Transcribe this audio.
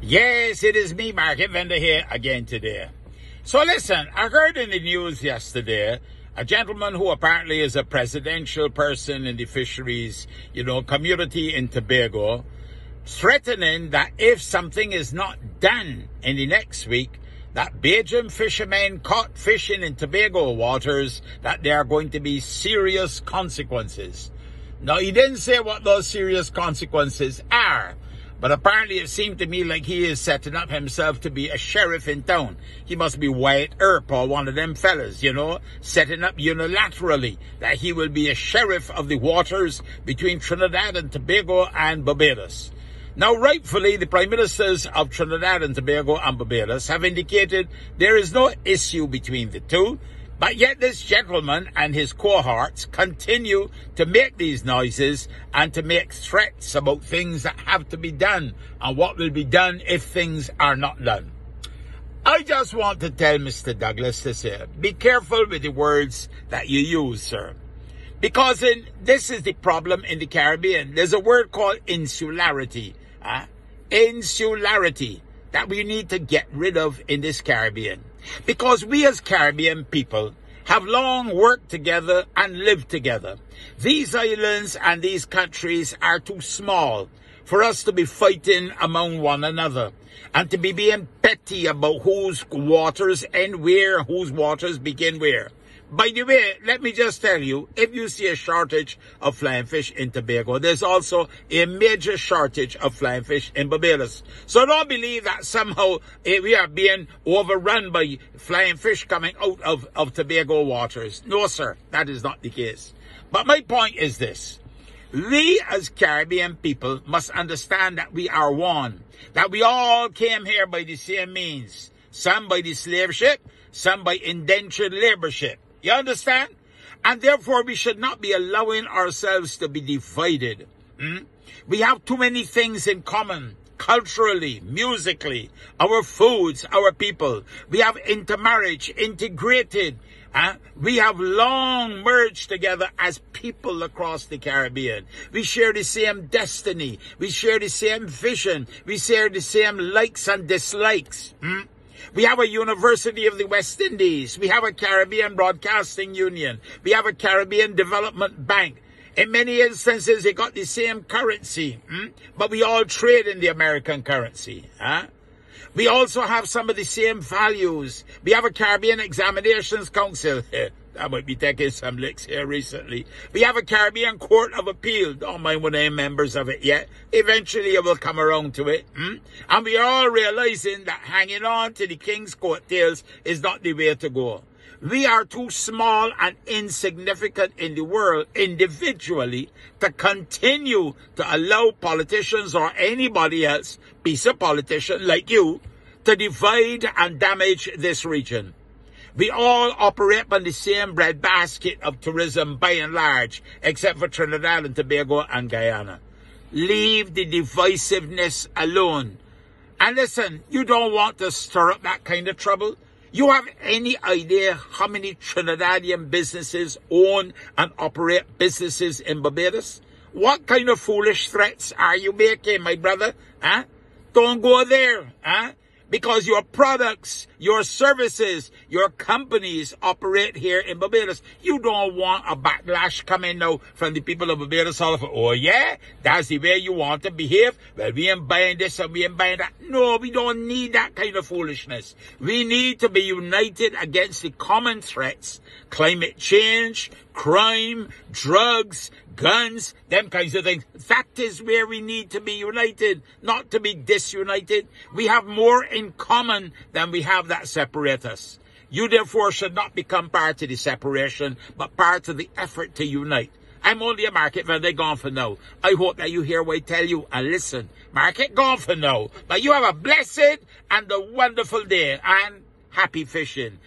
Yes, it is me, Market Vendor, here again today. So listen, I heard in the news yesterday, a gentleman who apparently is a presidential person in the fisheries, community in Tobago, threatening that if something is not done in the next week, that Bajan fishermen caught fishing in Tobago waters, that there are going to be serious consequences. Now, he didn't say what those serious consequences are, but apparently it seemed to me like he is setting up himself to be a sheriff in town. He must be Wyatt Earp or one of them fellas, setting up unilaterally that he will be a sheriff of the waters between Trinidad and Tobago and Barbados. Now, rightfully, the Prime Ministers of Trinidad and Tobago and Barbados have indicated there is no issue between the two, but yet this gentleman and his cohorts continue to make these noises and to make threats about things that have to be done and what will be done if things are not done. I just want to tell Mr. Douglas to say, be careful with the words that you use, sir. Because this is the problem in the Caribbean. There's a word called insularity. Insularity that we need to get rid of in this Caribbean. Because we as Caribbean people have long worked together and lived together. These islands and these countries are too small for us to be fighting among one another and to be being petty about whose waters end where, whose waters begin where. By the way, let me just tell you, if you see a shortage of flying fish in Tobago, there's also a major shortage of flying fish in Barbados. So don't believe that somehow we are being overrun by flying fish coming out of Tobago waters. No, sir, that is not the case. But my point is this. We as Caribbean people must understand that we are one, that we all came here by the same means. Some by the slave ship, some by indentured labor ship. You understand? And therefore, we should not be allowing ourselves to be divided. We have too many things in common, culturally, musically, our foods, our people. We have intermarriage, integrated. We have long merged together as people across the Caribbean. We share the same destiny. We share the same vision. We share the same likes and dislikes. We have a University of the West Indies. We have a Caribbean Broadcasting Union. We have a Caribbean Development Bank. In many instances, they got the same currency, but we all trade in the American currency. We also have some of the same values. We have a Caribbean Examinations Council. I might be taking some licks here recently. We have a Caribbean Court of Appeal. Don't mind when I'm members of it yet. Eventually, I will come around to it. And we are all realizing that hanging on to the King's coattails is not the way to go. We are too small and insignificant in the world individually to continue to allow politicians or anybody else, piece of politician like you, to divide and damage this region. We all operate on the same breadbasket of tourism by and large, except for Trinidad and Tobago and Guyana. Leave the divisiveness alone. And listen, you don't want to stir up that kind of trouble. You have any idea how many Trinidadian businesses own and operate businesses in Barbados? What kind of foolish threats are you making, my brother? Don't go there. Because your products, your services, your companies operate here in Barbados. You don't want a backlash coming now from the people of Barbados all of it. Oh yeah, that's the way you want to behave? Well, we ain't buying this and we ain't buying that. No, we don't need that kind of foolishness. We need to be united against the common threats. Climate change, crime, drugs, guns, them kinds of things. That is where we need to be united, not to be disunited. We have more in common than we have that separate us. You therefore should not become part of the separation, but part of the effort to unite. I'm only a market vendor, gone for now. I hope that you hear what I tell you and listen. Market gone for now. But you have a blessed and a wonderful day and happy fishing.